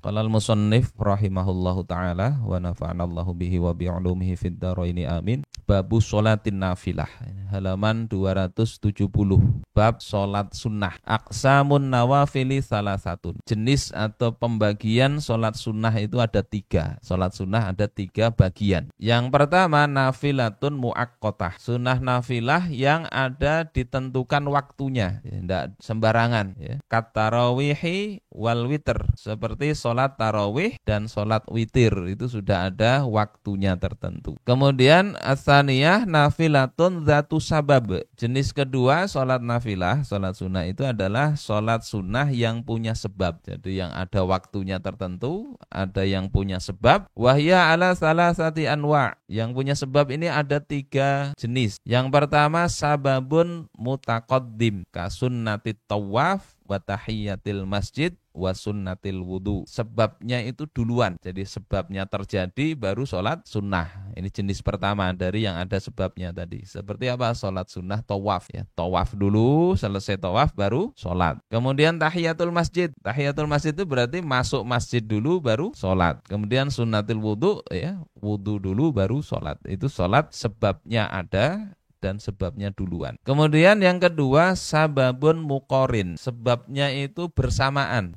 Qala al-musannif rahimahullahu taala wa nafa'anallahu bihi wa bi'ulumihi fid dharaini amin. Babu sholatin nafilah. Halaman 270. Bab salat sunnah. Aqsamun nawafili salasatun. Jenis atau pembagian salat sunnah itu ada 3. Salat sunnah ada 3 bagian. Yang pertama nafilatun muaqqatah. Sunnah nafilah yang ada ditentukan waktunya, tidak sembarangan, ya. Kat tarawihi wal witr, seperti sholat tarawih dan sholat witir, itu sudah ada waktunya tertentu. Kemudian as-saniyah nafilatun dzatu sabab. Jenis kedua sholat nafilah, sholat sunnah itu adalah sholat sunnah yang punya sebab. Jadi yang ada waktunya tertentu, ada yang punya sebab. Wahya ala salasati anwa'. Yang punya sebab ini ada 3 jenis. Yang pertama sababun mutaqaddim ka sunnatit tawaf wa tahiyyatil masjid wa sunnatil wudu. Sebabnya itu duluan. Jadi sebabnya terjadi baru sholat sunnah. Ini jenis pertama dari yang ada sebabnya tadi. Seperti apa? Sholat sunnah tawaf, ya. Tawaf dulu, selesai tawaf baru sholat. Kemudian tahiyatul masjid. Tahiyatul masjid itu berarti masuk masjid dulu baru sholat. Kemudian sunnatil wudu, ya. Wudu dulu baru sholat. Itu sholat sebabnya ada dan sebabnya duluan. Kemudian yang kedua sababun muqorin. Sebabnya itu bersamaan.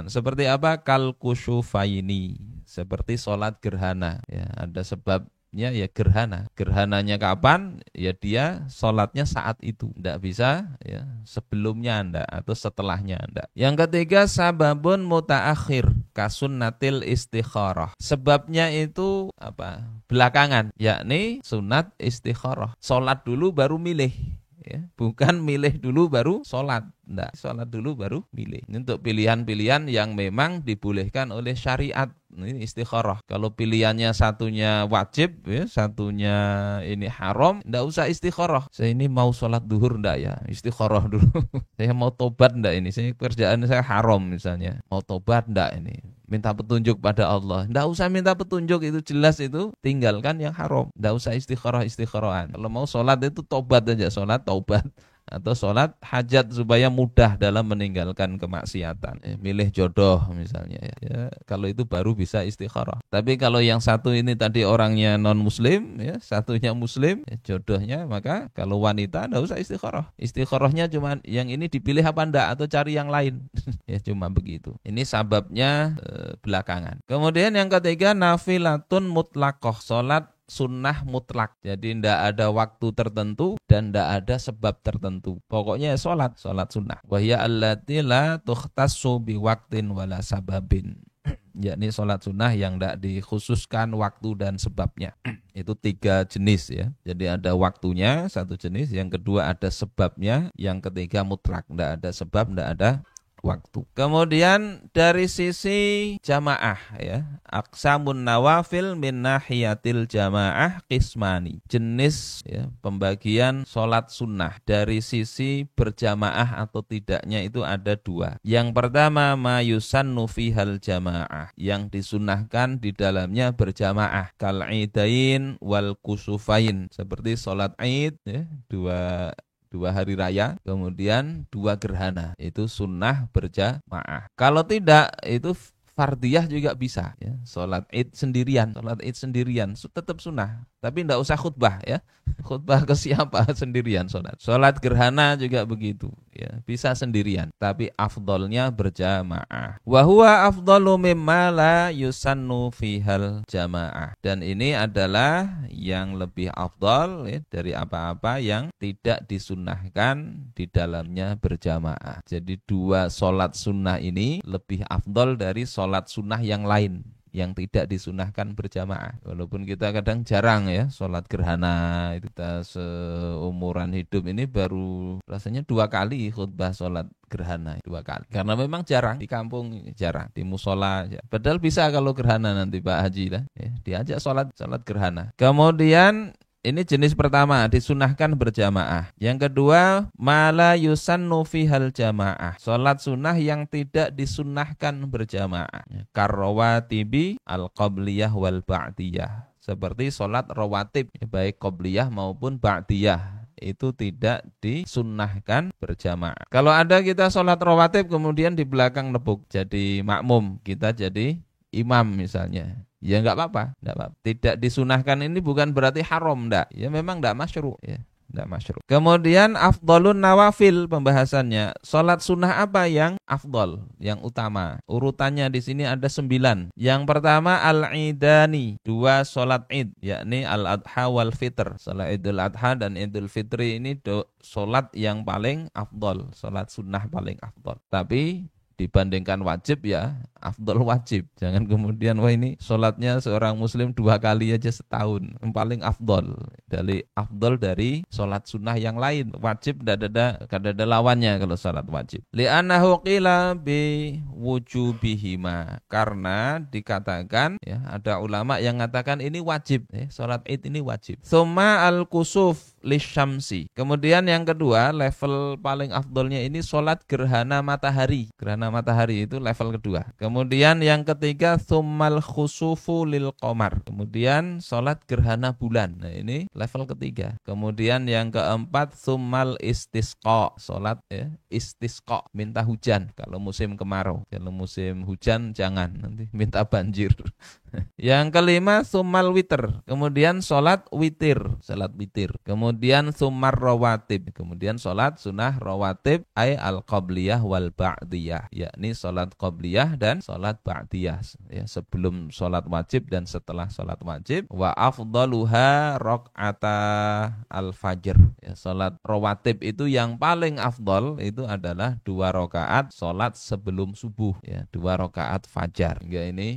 Seperti apa? Kal kusyufaini. Seperti sholat gerhana. Ya, ada sebabnya ya gerhana. Gerhananya kapan? Ya dia sholatnya saat itu. Tidak bisa ya sebelumnya anda atau setelahnya anda. Yang ketiga sababun mutaakhir kasunnatil istikharah. Sebabnya itu apa? Belakangan, yakni sunat istikharah. Sholat dulu baru milih, ya. Bukan milih dulu baru sholat. Enggak, sholat dulu baru milih. Ini untuk pilihan-pilihan yang memang dibolehkan oleh syariat. Ini istikharah. Kalau pilihannya satunya wajib, ya, satunya ini haram, enggak usah istikharah. Saya ini mau sholat duhur enggak ya? Istikharah dulu. Saya mau tobat enggak ini? Saya kerjaan saya haram misalnya. Mau tobat enggak ini? Minta petunjuk pada Allah. Tidak usah minta petunjuk, itu jelas itu tinggalkan yang haram. Tidak usah istikharah-istikharaan. Kalau mau sholat itu tobat aja, sholat taubat. Atau sholat hajat supaya mudah dalam meninggalkan kemaksiatan. Milih jodoh misalnya. Ya, kalau itu baru bisa istikharah. Tapi kalau yang satu ini tadi orangnya non muslim, ya, satunya muslim, ya, jodohnya, maka kalau wanita tidak usah istikharah. Istikharahnya cuma yang ini dipilih apa enggak atau cari yang lain. Ya cuma begitu. Ini sababnya belakangan. Kemudian yang ketiga nafilatun mutlaqah. Sholat sunnah mutlak. Jadi tidak ada waktu tertentu dan tidak ada sebab tertentu. Pokoknya sholat sunnah. Wahya allati la tukhtassu biwaqtin wala sababin. Yakni sholat sunnah yang tidak dikhususkan waktu dan sebabnya. Itu 3 jenis, ya. Jadi ada waktunya satu jenis, yang kedua ada sebabnya, yang ketiga mutlak. Tidak ada sebab, tidak ada waktu. Kemudian dari sisi jamaah, ya, aqsamun nawafil min nahiyatil jamaah qismani. Jenis, ya, pembagian sholat sunnah dari sisi berjamaah atau tidaknya itu ada 2. Yang pertama ma yusannu fihal jamaah, yang disunnahkan di dalamnya berjamaah, kal idain wal kusufain, seperti sholat id, ya, dua hari raya, kemudian 2 gerhana, itu sunnah berjamaah. Kalau tidak, itu fardiyah juga bisa, ya. Sholat id sendirian tetap sunnah, tapi tidak usah khutbah, ya. Khutbah ke siapa? Sendirian sholat. Sholat gerhana juga begitu, ya, bisa sendirian, tapi afdolnya berjamaah. Wa huwa afdalu mimma la yusannu fihal jamaah. Dan ini adalah yang lebih afdal, ya, dari apa-apa yang tidak disunnahkan di dalamnya berjamaah. Jadi 2 sholat sunnah ini lebih afdal dari sholat sunnah yang lain yang tidak disunahkan berjamaah. Walaupun kita kadang jarang, ya, sholat gerhana. Kita seumuran hidup ini baru rasanya 2 kali khutbah sholat gerhana, 2 kali. Karena memang jarang, di kampung jarang, di musola. Ya. Padahal bisa kalau gerhana nanti Pak Haji lah, ya, diajak sholat gerhana. Kemudian ini jenis pertama, disunahkan berjamaah. Yang kedua, mala yusannu fihal jamaah. Sholat sunnah yang tidak disunahkan berjamaah. Karrawatibi al-qabliyah wal ba'diyah. Seperti sholat rawatib, baik qabliyah maupun ba'diyah. itu tidak disunnahkan berjamaah. Kalau ada kita sholat rawatib kemudian di belakang nepuk jadi makmum, kita jadi imam misalnya, ya nggak apa-apa, nggak apa-apa. Tidak disunahkan ini bukan berarti haram, enggak. Ya memang nggak masyru', ya. Tidak masyru'. Kemudian afdolun nawafil pembahasannya. Salat sunnah apa yang afdol, yang utama? Urutannya di sini ada 9. Yang pertama al-idani, 2 salat id, yakni al-adha wal fitr. Salat idul adha dan idul fitri ini salat yang paling afdol, salat sunnah paling afdol. Tapi dibandingkan wajib ya afdol wajib. Jangan kemudian wah ini sholatnya seorang muslim 2 kali aja setahun, paling afdol. Afdol dari sholat sunnah yang lain. Wajib tidak ada lawannya kalau sholat wajib. Li'annahu qila bi wujubihima, karena dikatakan ya, ada ulama yang mengatakan ini wajib, sholat id ini wajib. Tsumma al-kusuf lisyamsi. Kemudian yang kedua, level paling afdolnya ini sholat gerhana matahari. Gerhana matahari itu level kedua. Kemudian yang ketiga tsummal khusufu lil qamar. Kemudian salat gerhana bulan. Nah, ini level ketiga. Kemudian yang keempat tsummal istisqa. Salat istisqa, minta hujan kalau musim kemarau. Kalau musim hujan jangan, nanti minta banjir. Yang kelima tsummal witr. Kemudian salat witir, salat witir. Kemudian tsummar rawatib. Kemudian salat sunnah rawatib ay al-qabliyah wal ba'diyah, yakni salat qabliyah dan salat ba'diyah, ya, sebelum salat wajib dan setelah salat wajib. Wa afdaluha raq'ata al-fajr, ya, salat rawatib itu yang paling afdal itu adalah 2 rakaat salat sebelum subuh, ya, 2 rakaat fajar. Hingga ini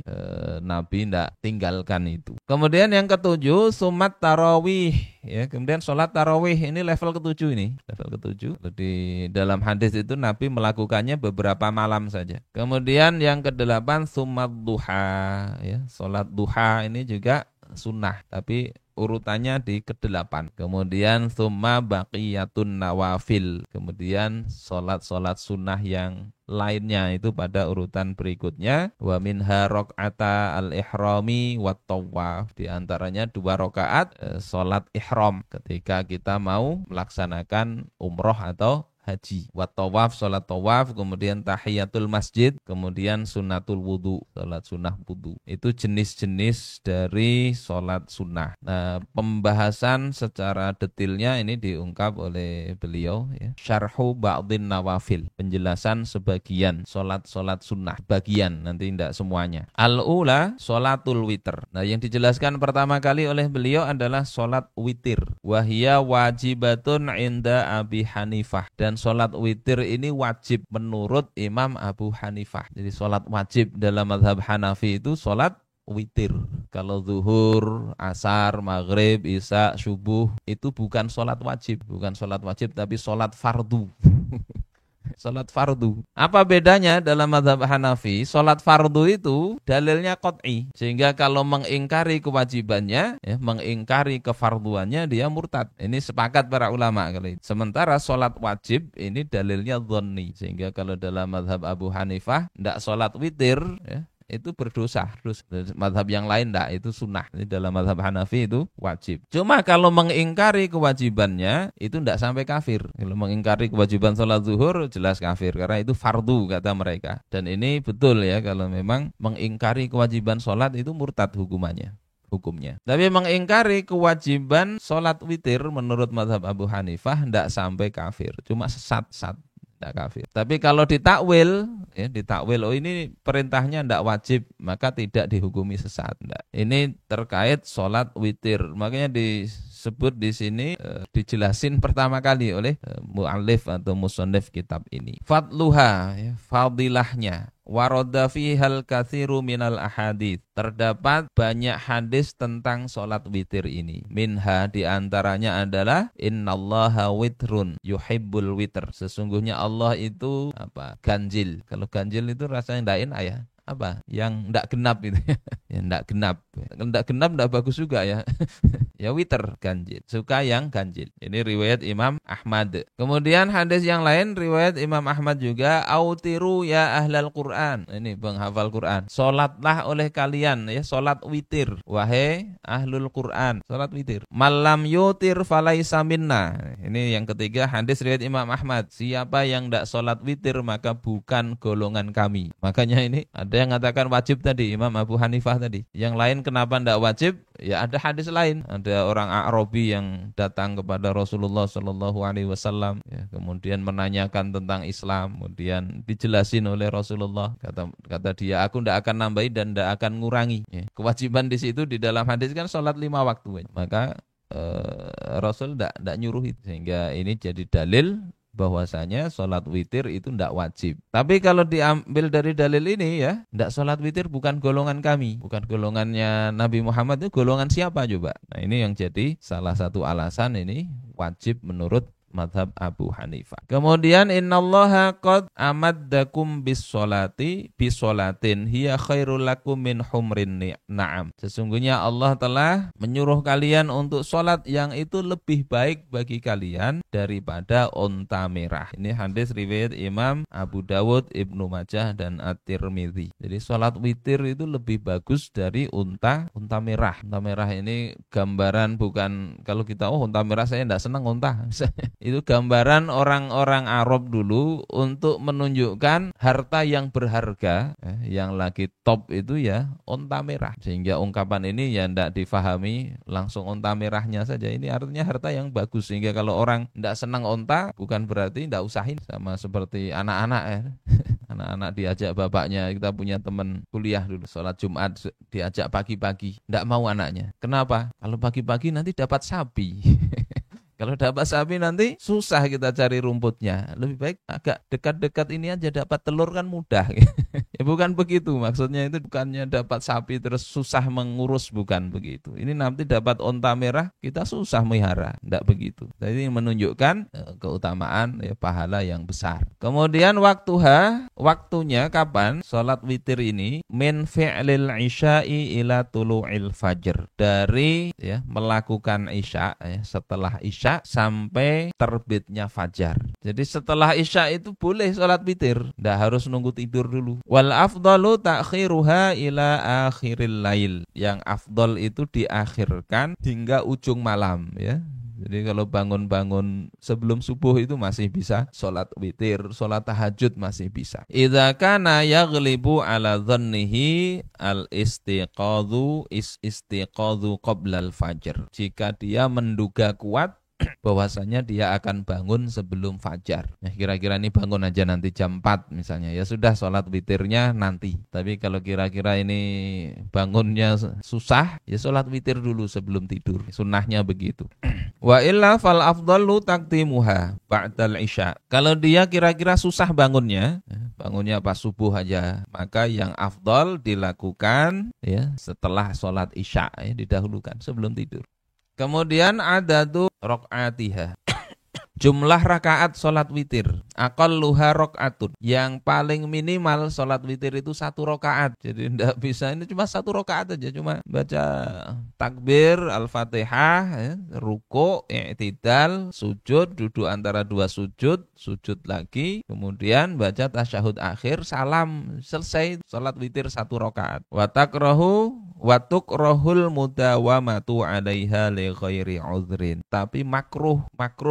Nabi tidak tinggalkan itu. Kemudian yang ketujuh sumat tarawih, ya, kemudian sholat tarawih ini level ketujuh, ini level ketujuh. Di dalam hadis itu Nabi melakukannya beberapa malam saja. Kemudian yang kedelapan sumat duha, ya, sholat duha ini juga sunnah tapi urutannya di kedelapan. Kemudian summa baqiyatun nawafil, kemudian sholat sunnah yang lainnya itu pada urutan berikutnya. Wa minha raq'ata al-ihrami wat tawaf, di antaranya 2 rakaat salat ihram ketika kita mau melaksanakan umroh atau haji. Wat tawaf, salat tawaf, kemudian tahiyatul masjid, kemudian sunnatul wudu, salat sunnah wudu. Itu jenis-jenis dari salat sunnah. Nah, pembahasan secara detailnya ini diungkap oleh beliau, ya. Syarhu ba'dhin nawafil, penjelasan sebagian salat sunnah, bagian, nanti tidak semuanya. Al-ula salatul witr. Nah, yang dijelaskan pertama kali oleh beliau adalah salat witir. Wahia wajibatun inda Abi Hanifah, dan sholat witir ini wajib menurut Imam Abu Hanifah. Jadi sholat wajib dalam mazhab Hanafi itu sholat witir. Kalau zuhur, asar, maghrib, isya, subuh itu bukan sholat wajib. Bukan sholat wajib tapi sholat fardu. Salat fardu. Apa bedanya dalam mazhab Hanafi? Salat fardu itu dalilnya qat'i, sehingga kalau mengingkari kewajibannya, ya, mengingkari kefarduannya, dia murtad. Ini sepakat para ulama kali. Sementara salat wajib ini dalilnya dhanni, sehingga kalau dalam mazhab Abu Hanifah ndak salat witir, ya, itu berdosa. Terus mazhab yang lain enggak, itu sunnah. Jadi dalam mazhab Hanafi itu wajib. Cuma kalau mengingkari kewajibannya itu enggak sampai kafir. Kalau mengingkari kewajiban sholat zuhur jelas kafir karena itu fardu kata mereka. Dan ini betul, ya, kalau memang mengingkari kewajiban sholat itu murtad hukumnya. Tapi mengingkari kewajiban sholat witir menurut mazhab Abu Hanifah enggak sampai kafir. Cuma sesat tidak kafir. Tapi kalau ditakwil, ya, oh ini perintahnya tidak wajib, maka tidak dihukumi sesat. Tidak. Ini terkait sholat witir. Makanya disebut di sini dijelasin pertama kali oleh mu'allif atau musannif kitab ini. Fadluha, ya, fadilahnya. Waroda fihal katsiru minal ahadits. Terdapat banyak hadis tentang sholat witir ini. Minha, diantaranya adalah innallaha witrun yuhibbul witr. Sesungguhnya Allah itu ganjil. Kalau ganjil itu rasanya tidak enak, ya. apa? Yang ndak genap itu. Ya ndak genap. Ndak genap ndak bagus juga ya. Ya witir ganjil. Suka yang ganjil. Ini riwayat Imam Ahmad. Kemudian hadis yang lain riwayat Imam Ahmad juga, autiru ya ahlal Quran. Ini penghafal Quran. Salatlah oleh kalian ya, salat witir. Wahai ahlul Quran, salat witir. Malam yutir falaisa minna. Ini yang ketiga hadis riwayat Imam Ahmad. Siapa yang ndak salat witir maka bukan golongan kami. Makanya ini ada yang mengatakan wajib tadi, Imam Abu Hanifah tadi. Yang lain kenapa ndak wajib? Ya ada hadis lain. Ada orang Arabi yang datang kepada Rasulullah Shallallahu Alaihi Wasallam, ya, kemudian menanyakan tentang Islam, kemudian dijelasin oleh Rasulullah. Kata dia, aku tidak akan nambahi dan tidak akan ngurangi. Ya, kewajiban di situ di dalam hadis kan sholat 5 waktu. Maka Rasul tidak nyuruh itu, sehingga ini jadi dalil bahwasanya sholat witir itu tidak wajib. Tapi kalau diambil dari dalil ini ya, tidak sholat witir bukan golongan kami, bukan golongannya Nabi Muhammad. Itu golongan siapa coba? Nah ini yang jadi salah satu alasan ini wajib menurut madhab Abu Hanifah. Kemudian innallaha qad amaddakum bisolatin hiya khairul lakum min humrin na'am. Sesungguhnya Allah telah menyuruh kalian untuk sholat yang itu lebih baik bagi kalian daripada unta merah. Ini hadis riwayat Imam Abu Dawud, Ibnu Majah dan At-Tirmidzi. Jadi sholat witir itu lebih bagus dari unta merah. Unta merah ini gambaran, bukan kalau kita unta merah saya tidak senang unta. Itu gambaran orang-orang Arab dulu untuk menunjukkan harta yang berharga, yang lagi top itu ya unta merah. Sehingga ungkapan ini ya tidak difahami langsung unta merahnya saja. Ini artinya harta yang bagus. Sehingga kalau orang tidak senang unta bukan berarti tidak usahin. Sama seperti anak-anak ya. Anak-anak diajak bapaknya, kita punya teman kuliah dulu, sholat Jumat diajak pagi-pagi, tidak mau anaknya. Kenapa? Kalau pagi-pagi nanti dapat sapi. Kalau dapat sapi nanti susah kita cari rumputnya. Lebih baik agak dekat-dekat ini aja, dapat telur kan mudah. Ya bukan begitu. Maksudnya itu bukannya dapat sapi terus susah mengurus, bukan begitu. Ini nanti dapat onta merah kita susah melihara. Tidak begitu. Jadi menunjukkan keutamaan ya, pahala yang besar. Kemudian waktunya kapan? Salat witir ini min fi'lil isya'i ila tulu'il fajr. Dari ya melakukan isya ya, setelah isya sampai terbitnya fajar. Jadi setelah isya itu boleh sholat witir, tidak harus nunggu tidur dulu. Wal afdalu ta'khiruha ila akhiril lail. Yang afdal itu diakhirkan hingga ujung malam ya. Jadi kalau bangun-bangun sebelum subuh itu masih bisa sholat witir, sholat tahajud masih bisa. Idza kana yaghlibu ala dhannihi al-istiqadhu qabla al-fajr. Jika dia menduga kuat bahwasanya dia akan bangun sebelum fajar. Ya, kira-kira ini bangun aja nanti jam 4 misalnya. Ya sudah sholat witirnya nanti. Tapi kalau kira-kira ini bangunnya susah, ya sholat witir dulu sebelum tidur. Sunnahnya begitu. Wa illa fal afdalu taqdimuha ba'dal isya. Kalau dia kira-kira susah bangunnya pas subuh aja, maka yang afdal dilakukan ya setelah sholat isya, ya, didahulukan sebelum tidur. Kemudian adadu rakaatiha. Jumlah rakaat sholat witir. Aqalluha rakaatun. Yang paling minimal sholat witir itu 1 rakaat. Jadi tidak bisa ini cuma 1 rakaat aja. Cuma baca takbir, al-fatihah, ya, ruku', i'tidal, sujud, duduk antara 2 sujud, sujud lagi. Kemudian baca tasyahud akhir, salam, selesai sholat witir 1 rakaat. Watukrahul mudawamatu 'alaiha li ghairi 'udhrin. Tapi makruh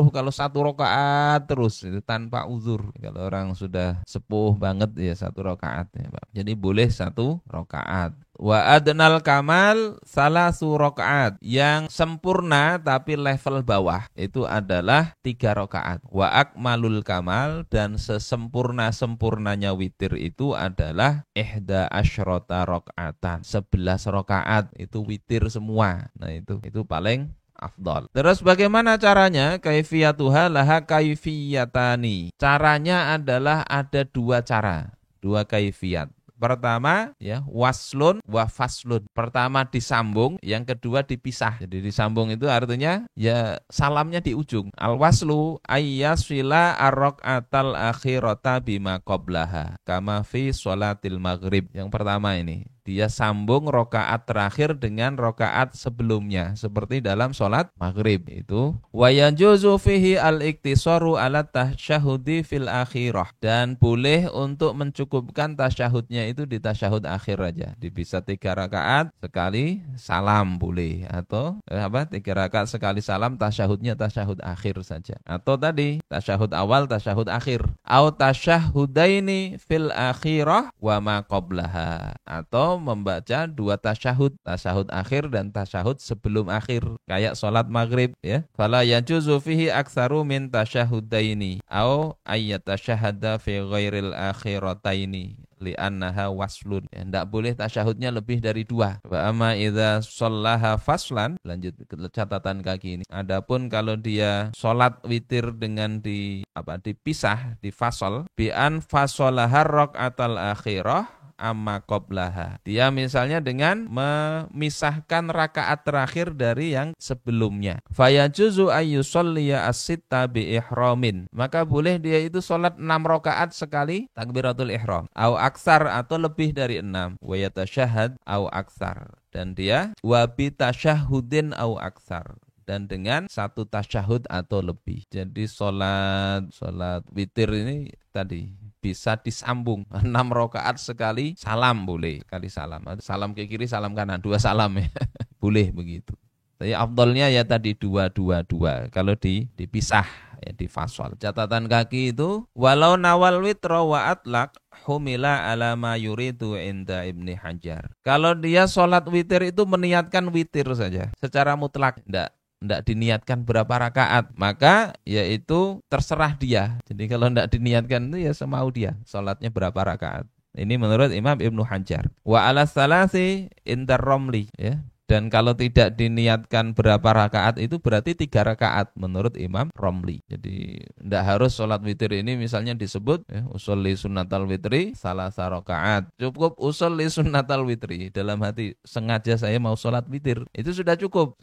kalau 1 rakaat terus itu tanpa uzur. Kalau orang sudah sepuh banget ya 1 rakaat ya, Pak. Jadi boleh 1 rakaat. Wa adnal kamal 3 rakaat. Yang sempurna tapi level bawah itu adalah 3 rakaat. Wa akmalul kamal, dan sesempurna-sempurnanya witir itu adalah 11 rakaatan. 11 rakaat itu witir semua. Nah itu paling afdal. Terus bagaimana caranya? Kaifiyatuha laha kaifiyatani. Caranya adalah ada 2 cara, 2 kaifiyat. Pertama ya waslun wa faslun. Pertama disambung, yang kedua dipisah. Jadi disambung itu artinya ya salamnya di ujung. Al waslu ayyasila ar-rak'atal akhirata bima qablaha kama fi sholatil maghrib. Yang pertama ini dia sambung rokaat terakhir dengan rokaat sebelumnya seperti dalam sholat maghrib itu. Wa yajuzu fihi al-iktisaru ala tasyahudi fil akhirah, dan boleh untuk mencukupkan tasyahudnya itu di tasyahud akhir aja. Bisa 3 rakaat sekali salam boleh, atau 3 rakaat sekali salam tasyahudnya tasyahud akhir saja, atau tadi tasyahud awal tasyahud akhir, au tasyahudaini fil akhirah wa ma qablaha, atau membaca 2 tasyahud, tasyahud akhir dan tasyahud sebelum akhir kayak sholat maghrib ya. Fala yajuzu fihi aktsaru min tasyahudaini au ayyatasyahada fi ghairil akhirataini li'annaha waslun. Ya, tidak boleh tasyahudnya lebih dari 2. Wa amma idza shallaha faslan, lanjut ke catatan kaki ini. Adapun kalau dia sholat witir dengan dipisah, di fasol, bi an fasolaha rak'atal akhirah amma qablaha. Dia misalnya dengan memisahkan rakaat terakhir dari yang sebelumnya. Fayajuzu ayyusalliya as-sitta bi ihramin. Maka boleh dia itu salat 6 rakaat sekali takbiratul ihram. Au aksar, atau lebih dari 6. Wa yatasyahhad au aksar. Dan dia wa bi tasyahhudin au aksar, dan dengan 1 tasyahud atau lebih. Jadi salat witir ini tadi bisa disambung 6 rakaat sekali salam boleh, sekali salam. Salam ke kiri, salam kanan, 2 salam ya. Boleh begitu. Tapi afdalnya ya tadi 2 kalau dipisah ya, di fasal. Catatan kaki itu walau nawal witra wa atlaq humila ala ma yuridu inda Ibni Hajar. Kalau dia sholat witir itu meniatkan witir saja secara mutlak, tidak diniatkan berapa rakaat, maka yaitu terserah dia. Jadi kalau tidak diniatkan itu ya semau dia sholatnya berapa rakaat. Ini menurut Imam Ibnu Hajar. Wa ala salasi indar Romli ya. Dan kalau tidak diniatkan berapa rakaat itu berarti 3 rakaat menurut Imam Romli. Jadi tidak harus sholat witir ini misalnya disebut ya, usolli sunnatal witri salasa rakaat. Cukup usolli sunnatal witri, dalam hati sengaja saya mau sholat witir, itu sudah cukup.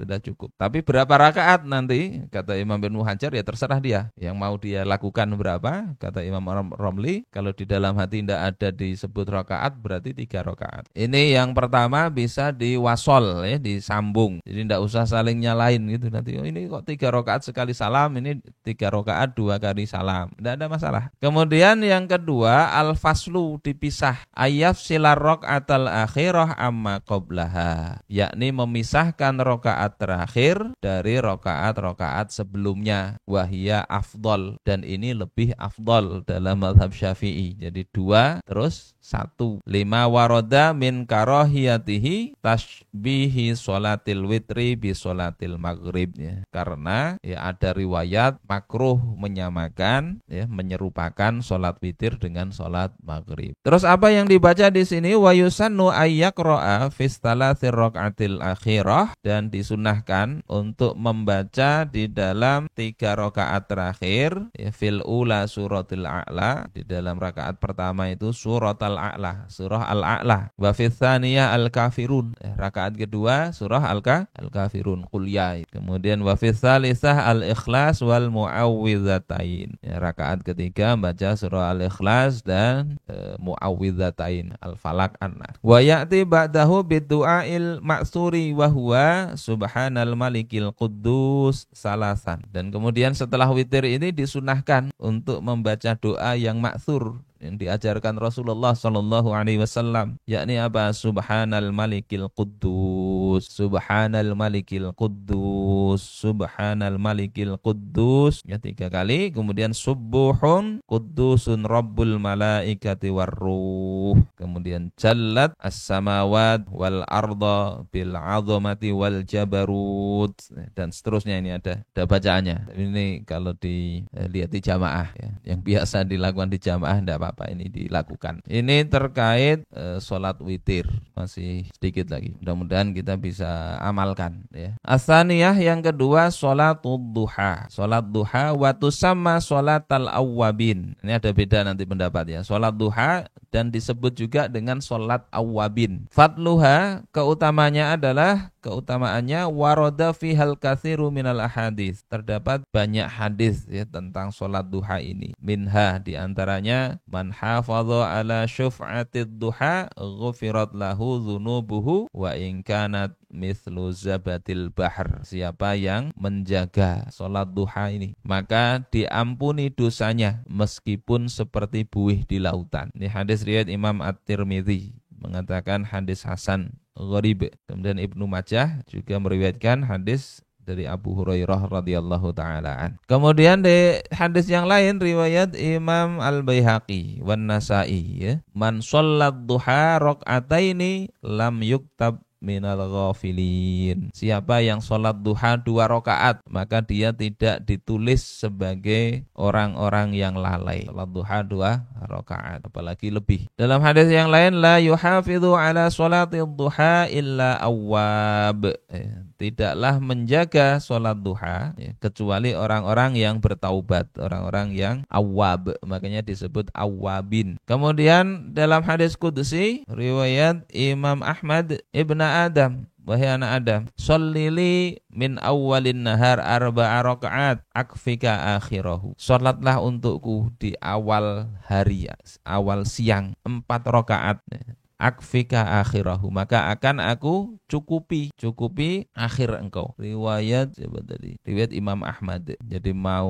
Tapi berapa rakaat nanti kata Imam Ibnu Hajar ya terserah dia. Yang mau dia lakukan berapa, kata Imam Romli. Kalau di dalam hati tidak ada disebut rakaat berarti 3 rakaat. Ini yang pertama bisa diwasol ya, disambung. Jadi tidak usah saling nyalain gitu nanti. Oh, ini kok 3 rakaat sekali salam, ini 3 rakaat 2 kali salam. Tidak ada masalah. Kemudian yang kedua al-faslu, dipisah. Ayaf silar rakaatal akhirah amma qablaha. Yakni memisahkan rakaat terakhir dari rakaat sebelumnya. Wahia afdol, dan ini lebih afdol dalam mazhab Syafi'i. Jadi 2 terus 1. 5 waroda min karahiyatihi tashbihi sholatil witri bi sholatil maghrib ya. Karena ya ada riwayat makruh menyamakan ya, menyerupakan sholat witir dengan sholat maghrib. Terus apa yang dibaca di sini? Wa yusannu ayyaqra'a fi thalathir raka'atil akhirah, dan disunahkan untuk membaca di dalam 3 rakaat terakhir ya, fil ula suratil a'la, di dalam rakaat pertama itu surat al-a'la, surah al-a'la, wa fi tsaniyah al-kafirun, rakaat kedua surah al-kafirun qul ya. Kemudian wa fi tsalisah al-ikhlas wal muawwidzatain, ya, rakaat ketiga baca surah al-ikhlas dan muawwidzatain al-falaq an-nas. Wa ya'ti ba'dahu bidu'ail ma'suri wa huwa subhanal malikil quddus salasan. Dan kemudian setelah witir ini disunahkan untuk membaca doa yang ma'tsur yang diajarkan Rasulullah sallallahu alaihi wasallam, yakni apa? Subhanal malikil quddus, subhanal malikil quddus, subhanal malikil quddus, ya 3 kali. Kemudian subuhun quddusun rabbul malaikati warruh. Kemudian jallat as-samawat wal arda bil azamati wal jabarut, dan seterusnya. Ini ada bacaannya. Ini kalau dilihat di jamaah ya, yang biasa dilakukan di jamaah tidak apa ini dilakukan. Ini terkait sholat witir, masih sedikit lagi. Mudah-mudahan kita bisa amalkan ya. As-saniyah, yang kedua sholatul duha. Sholat duha wa tusamma sholatal awwabin. Ini ada beda nanti pendapat ya. Sholat duha dan disebut juga dengan sholat awwabin. Fadluha, keutamaannya waroda fihal katsiru minal ahadits. Terdapat banyak hadis ya tentang sholat duha ini. Minha, diantaranya man hafadha ala syuf'atid duha ghufirat lahu dzunubuhu wa in kanat mithlu zabatil bahr. Siapa yang menjaga sholat duha ini, maka diampuni dosanya meskipun seperti buih di lautan. Ini hadis riwayat Imam At-Tirmidzi, mengatakan hadis hasan gharib. Kemudian Ibnu Majah juga meriwayatkan hadis dari Abu Hurairah radhiyallahu taala. Kemudian di hadis yang lain riwayat Imam Al-Baihaqi wan Nasa'i ya, man shollat duha raq'ataini lam yuktab minal ghafilin. Siapa yang sholat duha 2 rakaat, maka dia tidak ditulis sebagai orang-orang yang lalai. Sholat duha 2 rakaat, apalagi lebih. Dalam hadis yang lain, la yuhafidhu ala sholatid duha illa awwab. Tidaklah menjaga sholat duha kecuali orang-orang yang bertaubat, orang-orang yang awwab, makanya disebut awwabin. Kemudian dalam hadis qudsi riwayat Imam Ahmad Ibn Adam, wahai anak Adam, shallili min awwalin nahar 4 rakaat akfika akhirahu. Salatlah untukku di awal hari, awal siang 4 rakaat. Akfika akhirahu, maka akan aku cukupi akhir engkau. Riwayat siapa tadi? Riwayat Imam Ahmad. Jadi mau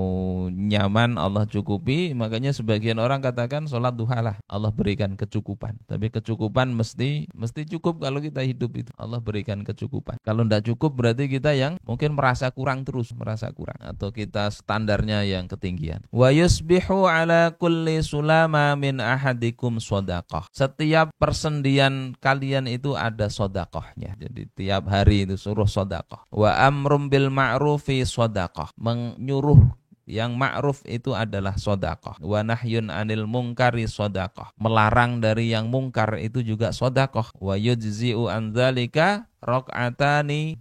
nyaman Allah cukupi, makanya sebagian orang katakan sholat duha lah Allah berikan kecukupan. Tapi kecukupan mesti cukup kalau kita hidup itu. Allah berikan kecukupan. Kalau tidak cukup berarti kita yang mungkin merasa kurang atau kita standarnya yang ketinggian. Wa yusbihu ala kulli sulama min ahadikum shadaqah. Setiap persendian kalian itu ada sodakohnya. Jadi tiap hari itu suruh sodakoh. Wa amrum bil ma'rufi sodakoh. Menyuruh yang ma'ruf itu adalah sodakoh. Wa nahyun anil mungkari sodakoh. Melarang dari yang mungkar itu juga sodakoh. Wa yujzi'u an dzalika rakaatani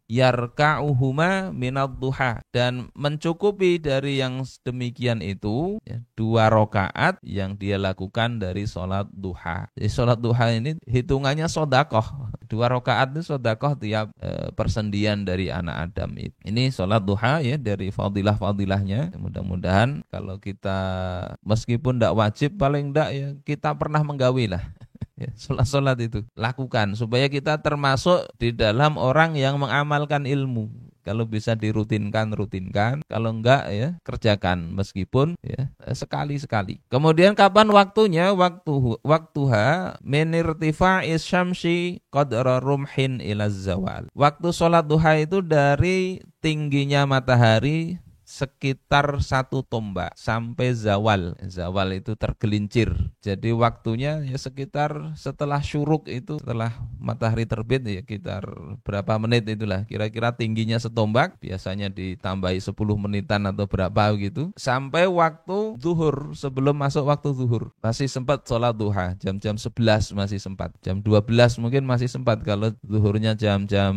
yarka'uhuma minad duha, dan mencukupi dari yang demikian itu 2 rakaat yang dia lakukan dari sholat duha. Jadi sholat duha ini hitungannya sodakoh. 2 rakaat itu sodakoh tiap persendian dari anak Adam itu. Ini sholat duha ya, dari fadilah-fadilahnya. Mudah-mudahan kalau kita meskipun tidak wajib, paling tidak ya kita pernah menggawilah. Sholat itu lakukan supaya kita termasuk di dalam orang yang mengamalkan ilmu. Kalau bisa dirutinkan, kalau enggak ya kerjakan meskipun ya sekali-sekali. Kemudian kapan waktunya? Waktuha min irtifa'is syamsi qadra rumhin ila zawal. Waktu sholat duha itu dari tingginya matahari sekitar 1 tombak sampai zawal. Zawal itu tergelincir. Jadi waktunya ya sekitar setelah syuruk itu, setelah matahari terbit ya sekitar berapa menit itulah. Kira-kira tingginya setombak, biasanya ditambahi 10 menitan atau berapa gitu. Sampai waktu zuhur, sebelum masuk waktu zuhur. Masih sempat sholat duha, jam-jam 11 masih sempat. Jam 12 mungkin masih sempat, kalau zuhurnya jam-jam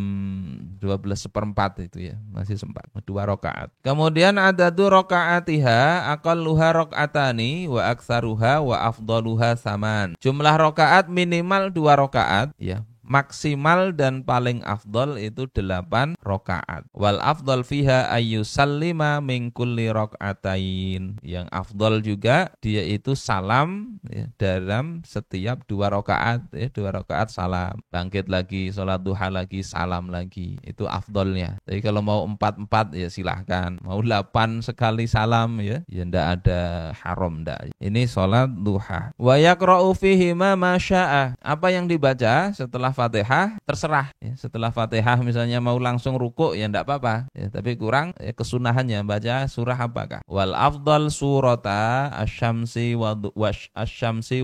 12:15 itu ya, masih sempat. 2 rakaat. Kemudian adadu rakaatiha aqalluha rakaatani wa aktsaruha wa afdaluha saman. Jumlah rakaat minimal 2 rakaat ya. Maksimal dan paling afdal itu 8 rakaat. Wal afdal fiha ayyusallima min kulli rakaatain. Yang afdal juga dia itu salam ya, dalam setiap 2 rakaat ya, 2 rakaat salam. Bangkit lagi, sholat duha lagi, salam lagi. Itu afdalnya. Jadi kalau mau 4 ya silahkan. Mau 8 sekali salam ya ndak ada haram ndak. Ini sholat duha. Wa yaqra'u fihi ma syaa. Apa yang dibaca setelah Fatihah terserah ya. Setelah Fatihah misalnya mau langsung rukuk ya enggak apa-apa ya, tapi kurang ya, kesunahannya baca surah apakah. Wal afdal surata asy-syamsi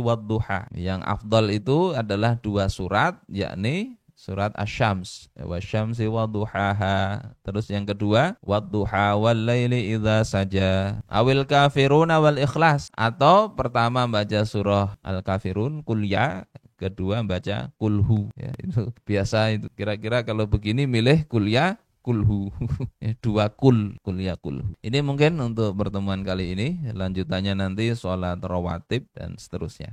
wad-duha. Yang afdal itu adalah 2 surat, yakni surat Asy-Syams, wasyamsi wadduhaha. Terus yang kedua, wadduha wal laili idza saja. Awil kafiruna wal ikhlas. Atau pertama baca surah Al-Kafirun, Qul ya. Kedua baca kulhu ya, itu biasa itu. Kira-kira kalau begini milih kuliah kulhu. 2 kuliah kulhu. Ini mungkin untuk pertemuan kali ini. Lanjutannya nanti sholat rawatib dan seterusnya.